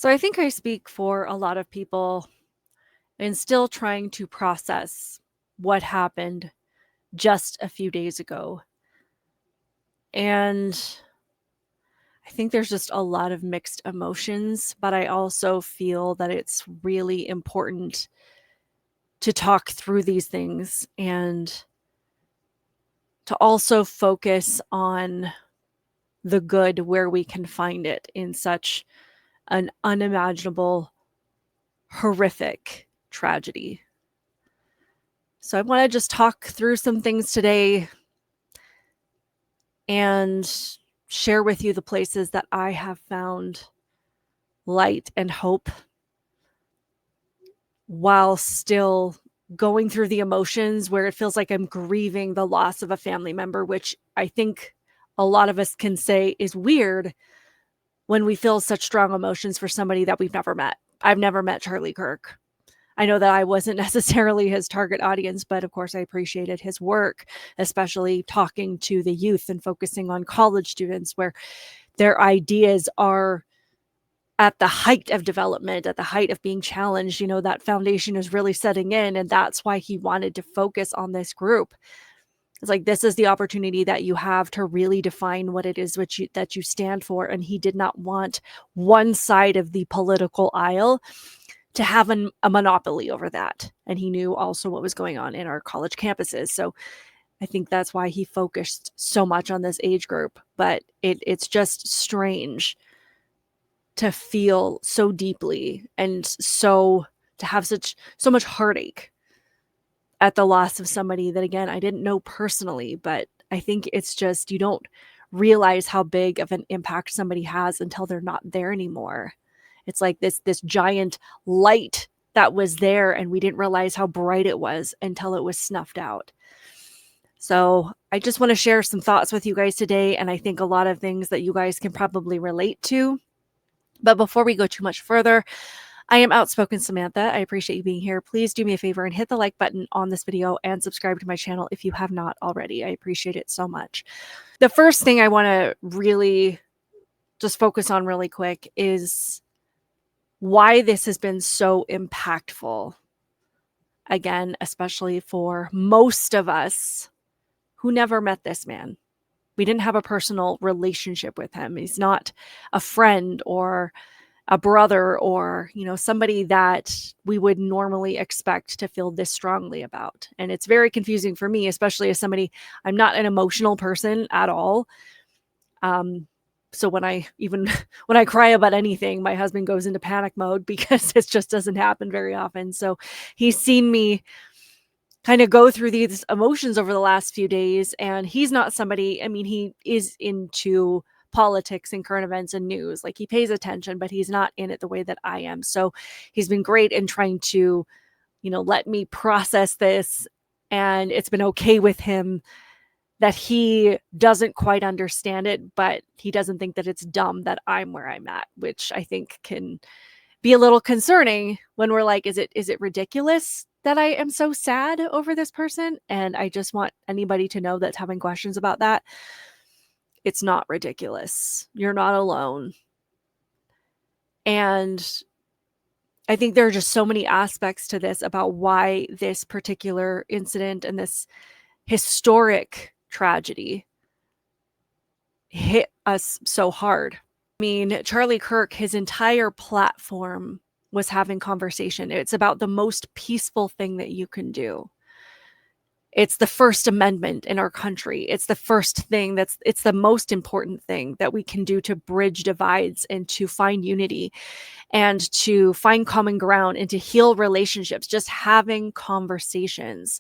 So I think I speak for a lot of people in still trying to process what happened just a few days ago. And I think there's just a lot of mixed emotions, but I also feel that it's really important to talk through these things and to also focus on the good where we can find it in such an unimaginable, horrific tragedy. So I want to just talk through some things today and share with you the places that I have found light and hope while still going through the emotions where it feels like I'm grieving the loss of a family member, which I think a lot of us can say is weird when we feel such strong emotions for somebody that we've never met. I've never met Charlie Kirk. I know that I wasn't necessarily his target audience, but of course I appreciated his work, especially talking to the youth and focusing on college students where their ideas are at the height of development, at the height of being challenged. That foundation is really setting in, and that's why he wanted to focus on this group. It's like, this is the opportunity that you have to really define what it is that you stand for, and he did not want one side of the political aisle to have a monopoly over that. And he knew also what was going on in our college campuses. So I think that's why he focused so much on this age group. But it's just strange to feel so deeply and to have so much heartache at the loss of somebody that, again, I didn't know personally, but I think it's just, you don't realize how big of an impact somebody has until they're not there anymore. It's like this giant light that was there, and we didn't realize how bright it was until it was snuffed out. So I just want to share some thoughts with you guys today, and I think a lot of things that you guys can probably relate to. But before we go too much further, I am Outspoken Samantha. I appreciate you being here. Please do me a favor and hit the like button on this video and subscribe to my channel if you have not already. I appreciate it so much. The first thing I want to really just focus on really quick is why this has been so impactful. Again, especially for most of us who never met this man. We didn't have a personal relationship with him. He's not a friend or a brother or, somebody that we would normally expect to feel this strongly about. And it's very confusing for me, especially as somebody, I'm not an emotional person at all. So when I cry about anything, my husband goes into panic mode because it just doesn't happen very often. So he's seen me kind of go through these emotions over the last few days, and he's not somebody, he is into politics and current events and news. Like, he pays attention, but he's not in it the way that I am. So he's been great in trying to, let me process this, and it's been okay with him that he doesn't quite understand it, but he doesn't think that it's dumb that I'm where I'm at, which I think can be a little concerning when we're like, is it ridiculous that I am so sad over this person? And I just want anybody to know that's having questions about that. It's not ridiculous. You're not alone. And I think there are just so many aspects to this about why this particular incident and this historic tragedy hit us so hard. Charlie Kirk, his entire platform was having conversation. It's about the most peaceful thing that you can do. It's the First Amendment in our country. It's the first thing it's the most important thing that we can do to bridge divides and to find unity and to find common ground and to heal relationships, just having conversations.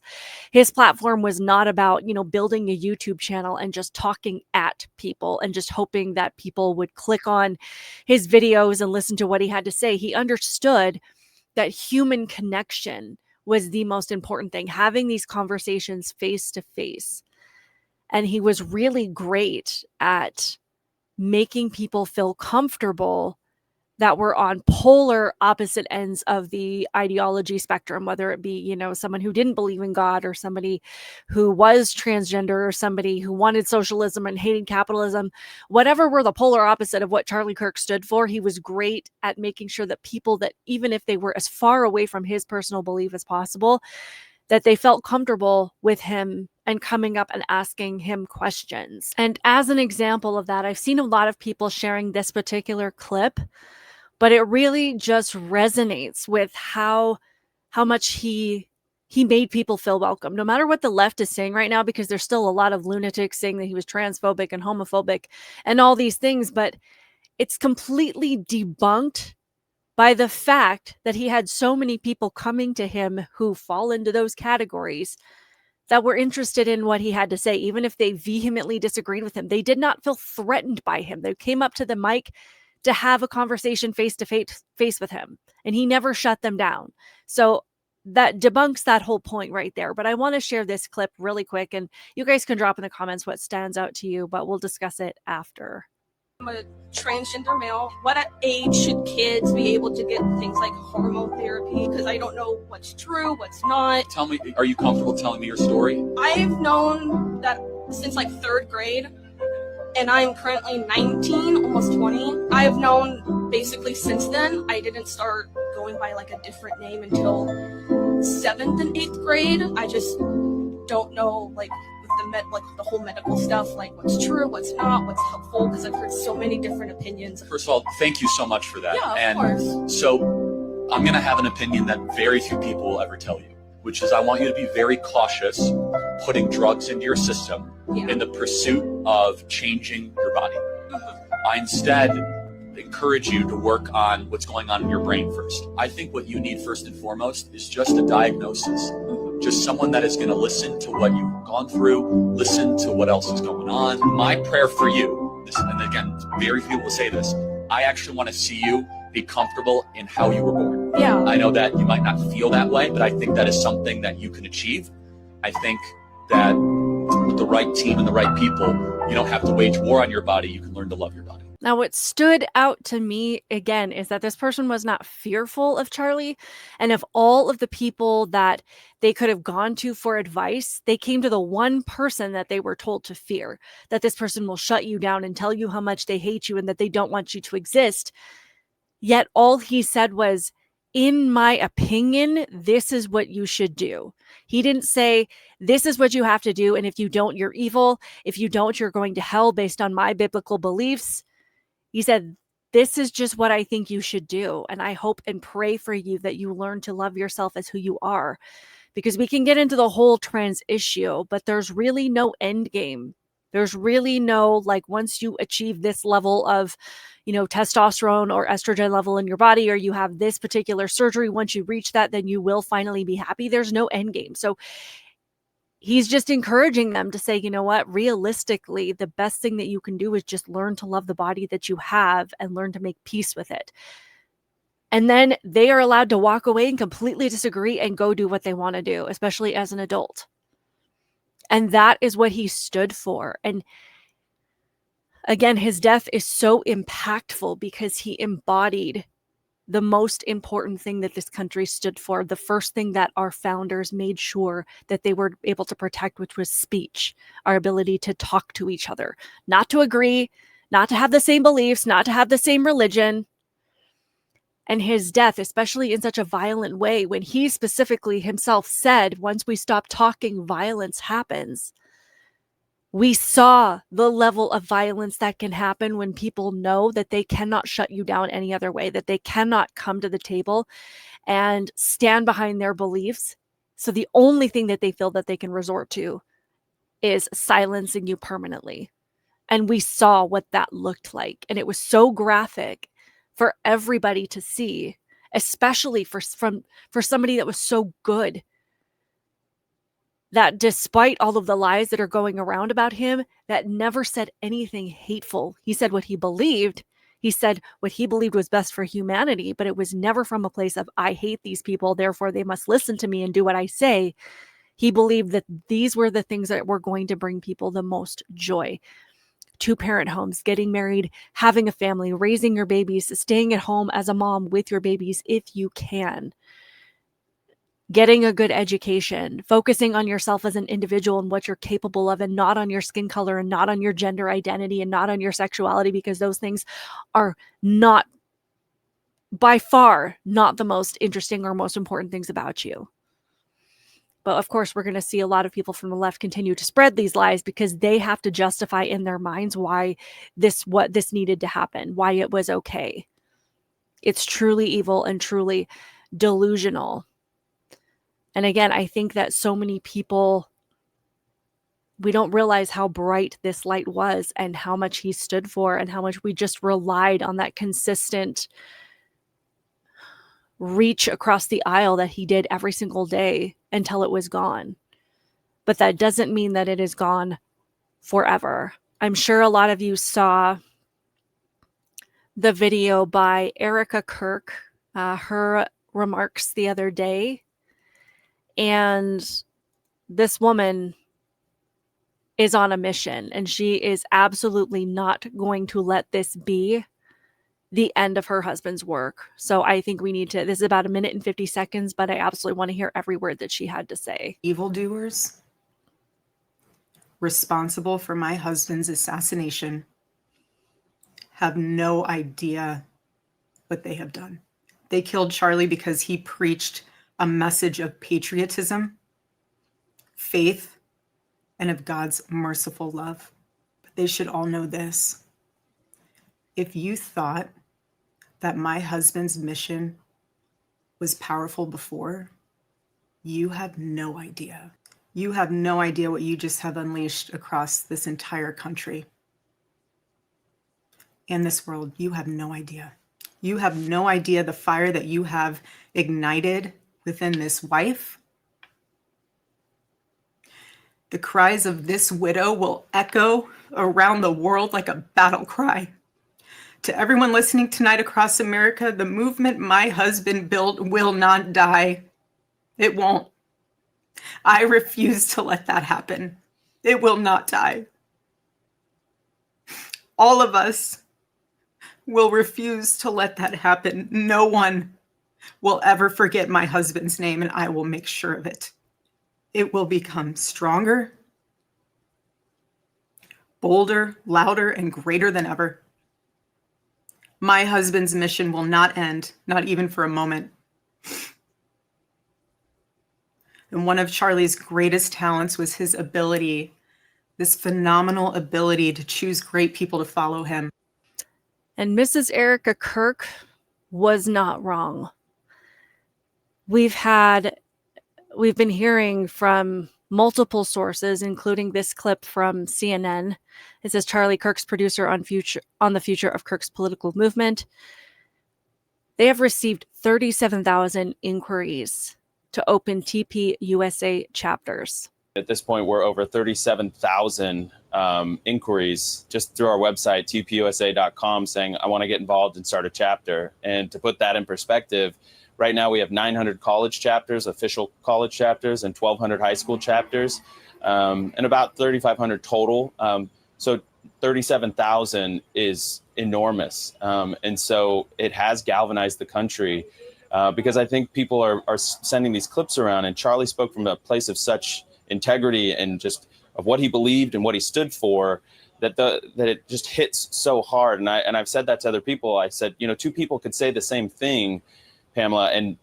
His platform was not about, building a YouTube channel and just talking at people and just hoping that people would click on his videos and listen to what he had to say. He understood that human connection was the most important thing, having these conversations face to face. And he was really great at making people feel comfortable that were on polar opposite ends of the ideology spectrum, whether it be, you know, someone who didn't believe in God, or somebody who was transgender, or somebody who wanted socialism and hated capitalism. Whatever were the polar opposite of what Charlie Kirk stood for, he was great at making sure that people, that even if they were as far away from his personal belief as possible, that they felt comfortable with him and coming up and asking him questions. And as an example of that, I've seen a lot of people sharing this particular clip, but it really just resonates with how much he made people feel welcome, no matter what the left is saying right now, because there's still a lot of lunatics saying that he was transphobic and homophobic and all these things, but it's completely debunked by the fact that he had so many people coming to him who fall into those categories that were interested in what he had to say, even if they vehemently disagreed with him. They did not feel threatened by him. They came up to the mic to have a conversation face to face with him, and he never shut them down. So that debunks that whole point right there. But I want to share this clip really quick, and you guys can drop in the comments what stands out to you, but we'll discuss it after. I'm a transgender male. What age should kids be able to get things like hormone therapy? Because I don't know what's true, what's not. Tell me, are you comfortable telling me your story? I've known that since like 3rd grade, and I'm currently 19, almost 20. I've known basically since then. I didn't start going by like a different name until 7th and 8th grade. I just don't know, like, with the whole medical stuff, like what's true, what's not, what's helpful, because I've heard so many different opinions. First of all, thank you so much for that. Yeah, of course. So I'm going to have an opinion that very few people will ever tell you, which is I want you to be very cautious putting drugs into your system in the pursuit of changing your body. I instead encourage you to work on what's going on in your brain first. I think what you need first and foremost is just a diagnosis. Just someone that is going to listen to what you've gone through, listen to what else is going on. My prayer for you, and again, very few will say this, I actually want to see you be comfortable in how you were born. Yeah. I know that you might not feel that way, but I think that is something that you can achieve. I think that with the right team and the right people, you don't have to wage war on your body. You can learn to love your body. Now, what stood out to me, again, is that this person was not fearful of Charlie. And of all of the people that they could have gone to for advice, they came to the one person that they were told to fear, that this person will shut you down and tell you how much they hate you and that they don't want you to exist. Yet all he said was, in my opinion, this is what you should do. He didn't say, this is what you have to do, and if you don't, you're evil. If you don't, you're going to hell based on my biblical beliefs. He said, this is just what I think you should do. And I hope and pray for you that you learn to love yourself as who you are. Because we can get into the whole trans issue, but there's really no end game. There's really no, like, once you achieve this level of, you know, testosterone or estrogen level in your body, or you have this particular surgery, once you reach that, then you will finally be happy. There's no end game. So he's just encouraging them to say, you know what, realistically, the best thing that you can do is just learn to love the body that you have and learn to make peace with it. And then they are allowed to walk away and completely disagree and go do what they want to do, especially as an adult. And that is what he stood for. And again, his death is so impactful because he embodied the most important thing that this country stood for, the first thing that our founders made sure that they were able to protect, which was speech, our ability to talk to each other, not to agree, not to have the same beliefs, not to have the same religion. And his death, especially in such a violent way, when he specifically himself said, once we stop talking, violence happens. We saw the level of violence that can happen when people know that they cannot shut you down any other way, that they cannot come to the table and stand behind their beliefs. So the only thing that they feel that they can resort to is silencing you permanently. And we saw what that looked like. And it was so graphic for everybody to see, especially for somebody that was so good, that despite all of the lies that are going around about him, that never said anything hateful. He said what he believed. He said what he believed was best for humanity, but it was never from a place of, I hate these people, therefore they must listen to me and do what I say. He believed that these were the things that were going to bring people the most joy. 2-parent homes, getting married, having a family, raising your babies, staying at home as a mom with your babies if you can, getting a good education, focusing on yourself as an individual and what you're capable of, and not on your skin color and not on your gender identity and not on your sexuality, because those things are not, by far, not the most interesting or most important things about you. But of course, we're going to see a lot of people from the left continue to spread these lies because they have to justify in their minds why what this needed to happen, why it was okay. It's truly evil and truly delusional. And again, I think that so many people, we don't realize how bright this light was and how much he stood for and how much we just relied on that consistent reach across the aisle that he did every single day until it was gone. But that doesn't mean that it is gone forever. I'm sure a lot of you saw the video by Erika Kirk, her remarks the other day. And this woman is on a mission, and she is absolutely not going to let this be the end of her husband's work. So I think we need to, this is about 1 minute and 50 seconds, but I absolutely want to hear every word that she had to say. Evildoers responsible for my husband's assassination have no idea what they have done. They killed Charlie because he preached a message of patriotism, faith, and of God's merciful love. But they should all know this. If you thought that my husband's mission was powerful before, you have no idea. You have no idea what you just have unleashed across this entire country and this world. You have no idea. You have no idea the fire that you have ignited within this wife. The cries of this widow will echo around the world like a battle cry. To everyone listening tonight across America, the movement my husband built will not die. It won't. I refuse to let that happen. It will not die. All of us will refuse to let that happen. No one will ever forget my husband's name, and I will make sure of it. It will become stronger, bolder, louder, and greater than ever. My husband's mission will not end, not even for a moment. And one of Charlie's greatest talents was his ability, this phenomenal ability to choose great people to follow him. And Mrs. Erika Kirk was not wrong. We've been hearing from multiple sources, including this clip from CNN. It says Charlie Kirk's producer on the future of Kirk's political movement. They have received 37,000 inquiries to open TPUSA chapters. At this point, we're over 37,000 inquiries just through our website, tpusa.com, saying, I want to get involved and start a chapter. And to put that in perspective, right now we have 900 college chapters, official college chapters, and 1,200 high school chapters, and about 3,500 total. So 37,000 is enormous. And so it has galvanized the country because I think people are sending these clips around. And Charlie spoke from a place of such integrity and just of what he believed and what he stood for, that it just hits so hard. And I've said that to other people. I said, two people could say the same thing, Pamela, and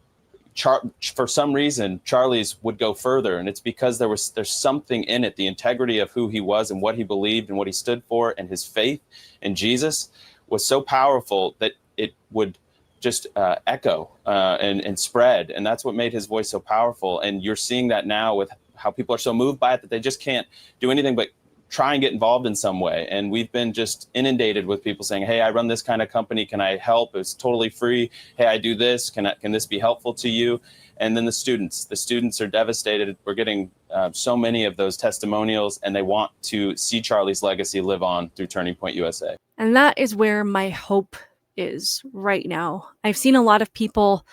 for some reason, Charlie's would go further. And it's because there's something in it, the integrity of who he was and what he believed and what he stood for, and his faith in Jesus was so powerful that it would just echo and spread. And that's what made his voice so powerful. And you're seeing that now with how people are so moved by it that they just can't do anything but try and get involved in some way. And we've been just inundated with people saying, hey, I run this kind of company. Can I help? It's totally free. Hey, I do this. Can this be helpful to you? And then the students are devastated. We're getting so many of those testimonials, and they want to see Charlie's legacy live on through Turning Point USA. And that is where my hope is right now. I've seen a lot of people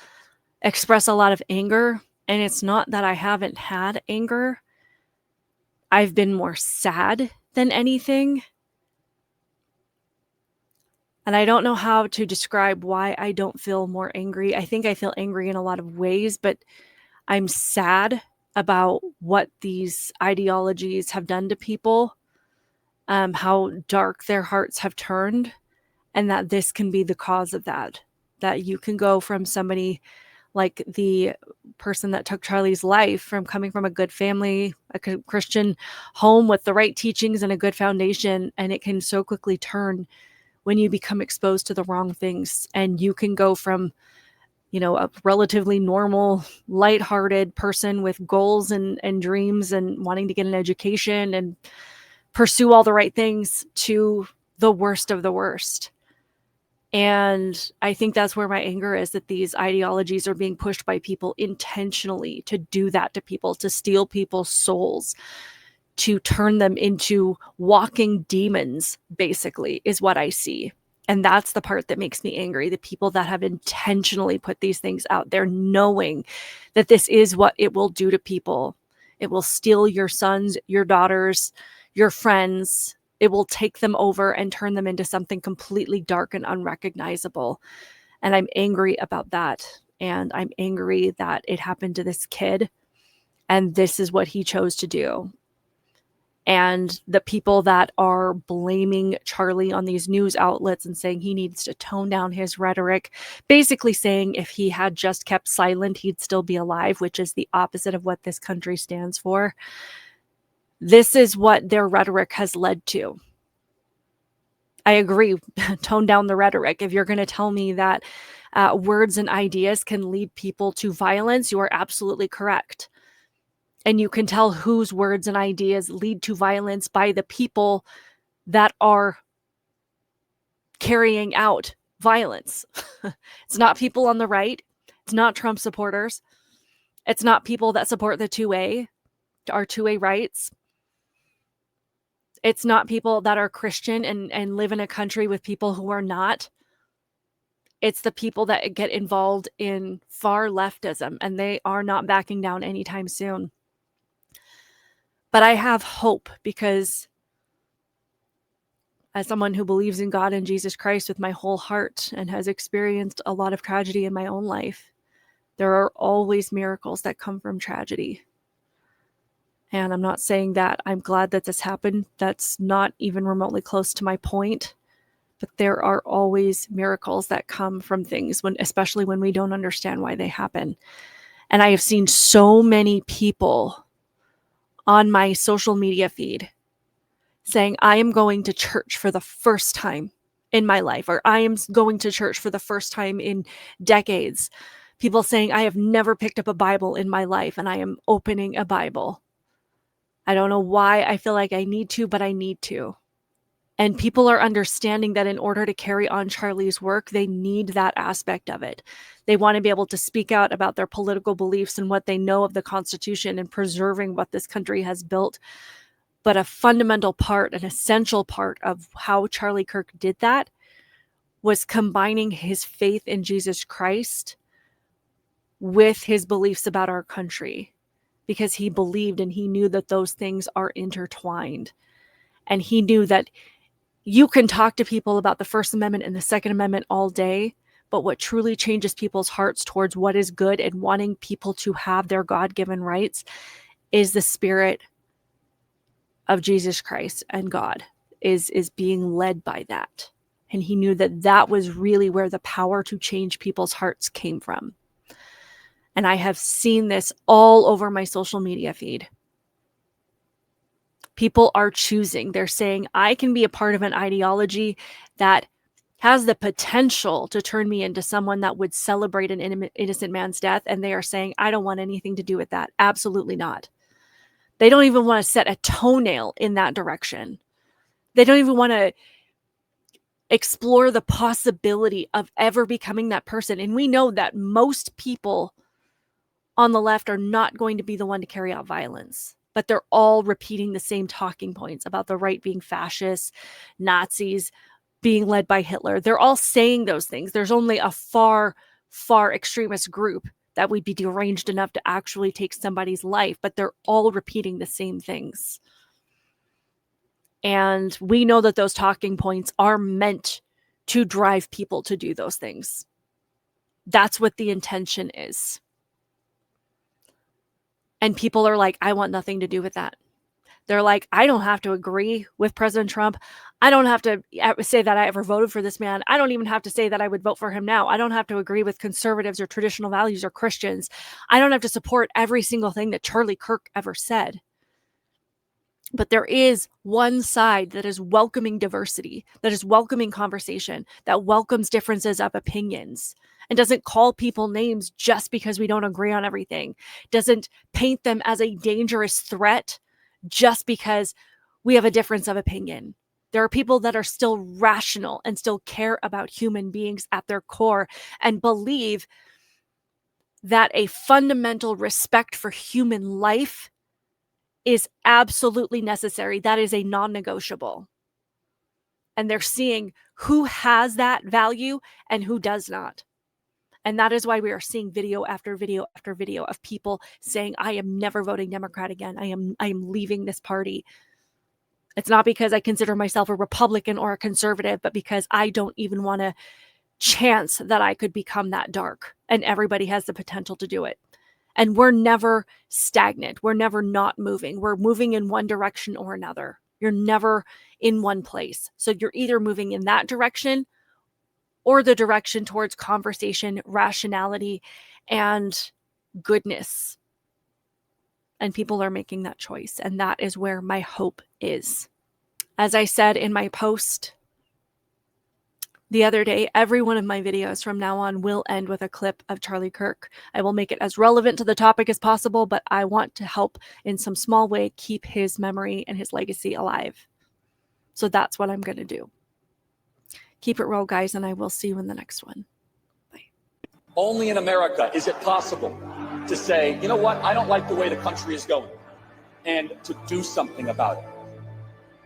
express a lot of anger, and it's not that I haven't had anger. I've been more sad than anything. And I don't know how to describe why I don't feel more angry. I think I feel angry in a lot of ways, but I'm sad about what these ideologies have done to people, how dark their hearts have turned, and that this can be the cause of that. That you can go from somebody like the person that took Charlie's life, from coming from a good family, a Christian home with the right teachings and a good foundation, and it can so quickly turn when you become exposed to the wrong things. And you can go from, a relatively normal, lighthearted person with goals and dreams and wanting to get an education and pursue all the right things to the worst of the worst. And I think that's where my anger is, that these ideologies are being pushed by people intentionally to do that to people, to steal people's souls, to turn them into walking demons, basically, is what I see. And that's the part that makes me angry. The people that have intentionally put these things out there, knowing that this is what it will do to people. It will steal your sons, your daughters, your friends. It will take them over and turn them into something completely dark and unrecognizable. And I'm angry about that. And I'm angry that it happened to this kid. And this is what he chose to do. And the people that are blaming Charlie on these news outlets and saying he needs to tone down his rhetoric, basically saying if he had just kept silent, he'd still be alive, which is the opposite of what this country stands for. This is what their rhetoric has led to. I agree. Tone down the rhetoric. If you're going to tell me that words and ideas can lead people to violence, you are absolutely correct. And you can tell whose words and ideas lead to violence by the people that are carrying out violence. It's not people on the right. It's not Trump supporters. It's not people that support the 2A, our 2A rights. It's not people that are Christian and live in a country with people who are not. It's the people that get involved in far leftism, and they are not backing down anytime soon. But I have hope, because as someone who believes in God and Jesus Christ with my whole heart and has experienced a lot of tragedy in my own life, there are always miracles that come from tragedy. And I'm not saying that I'm glad that this happened. That's not even remotely close to my point. But there are always miracles that come from things, especially when we don't understand why they happen. And I have seen so many people on my social media feed saying, I am going to church for the first time in my life, or I am going to church for the first time in decades. People saying, I have never picked up a Bible in my life, and I am opening a Bible. I don't know why I feel like I need to, but I need to. And people are understanding that in order to carry on Charlie's work, they need that aspect of it. They want to be able to speak out about their political beliefs and what they know of the Constitution and preserving what this country has built. But a fundamental part, an essential part of how Charlie Kirk did that was combining his faith in Jesus Christ with his beliefs about our country, because he believed and he knew that those things are intertwined. And he knew that you can talk to people about the First Amendment and the Second Amendment all day, but what truly changes people's hearts towards what is good and wanting people to have their God-given rights is the spirit of Jesus Christ, and God is being led by that. And he knew that that was really where the power to change people's hearts came from. And I have seen this all over my social media feed. People are choosing. They're saying, I can be a part of an ideology that has the potential to turn me into someone that would celebrate an innocent man's death. And they are saying, I don't want anything to do with that. Absolutely not. They don't even want to set a toenail in that direction. They don't even want to explore the possibility of ever becoming that person. And we know that most people on the left are not going to be the one to carry out violence, but they're all repeating the same talking points about the right being fascists, Nazis, being led by Hitler. They're all saying those things. There's only a far, far extremist group that would be deranged enough to actually take somebody's life, but they're all repeating the same things. And we know that those talking points are meant to drive people to do those things. That's what the intention is. And people are like, I want nothing to do with that. They're like, I don't have to agree with President Trump. I don't have to say that I ever voted for this man. I don't even have to say that I would vote for him now. I don't have to agree with conservatives or traditional values or Christians. I don't have to support every single thing that Charlie Kirk ever said. But there is one side that is welcoming diversity, that is welcoming conversation, that welcomes differences of opinions, and doesn't call people names just because we don't agree on everything, doesn't paint them as a dangerous threat just because we have a difference of opinion. There are people that are still rational and still care about human beings at their core and believe that a fundamental respect for human life is absolutely necessary. That is a non-negotiable. And they're seeing who has that value and who does not. And that is why we are seeing video after video after video of people saying, I am never voting Democrat again. I am leaving this party. It's not because I consider myself a Republican or a conservative, but because I don't even want a chance that I could become that dark. And everybody has the potential to do it. And we're never stagnant. We're never not moving. We're moving in one direction or another. You're never in one place. So you're either moving in that direction or the direction towards conversation, rationality, and goodness. And people are making that choice. And that is where my hope is. As I said in my post the other day, every one of my videos from now on will end with a clip of Charlie Kirk. I will make it as relevant to the topic as possible, but I want to help in some small way keep his memory and his legacy alive. So that's what I'm going to do. Keep it real, guys, and I will see you in the next one. Bye. Only in America is it possible to say, you know what, I don't like the way the country is going, and to do something about it.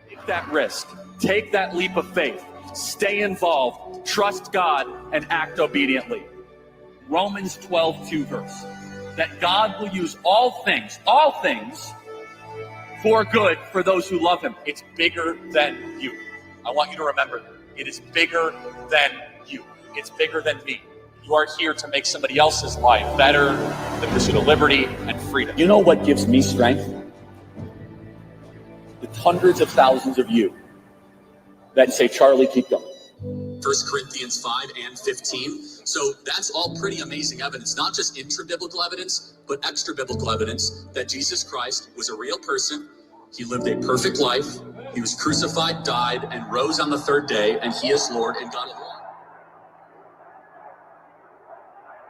Take that risk. Take that leap of faith. Stay involved, trust God, and act obediently. Romans 12:2 verse. That God will use all things for good for those who love him. It's bigger than you. I want you to remember that. It is bigger than you. It's bigger than me. You are here to make somebody else's life better, the pursuit of liberty and freedom. You know what gives me strength? It's hundreds of thousands of you that say, Charlie, keep going. 1 Corinthians 5 and 15. So that's all pretty amazing evidence, not just intra-biblical evidence, but extra-biblical evidence that Jesus Christ was a real person. He lived a perfect life. He was crucified, died, and rose on the third day, and he is Lord and God of all.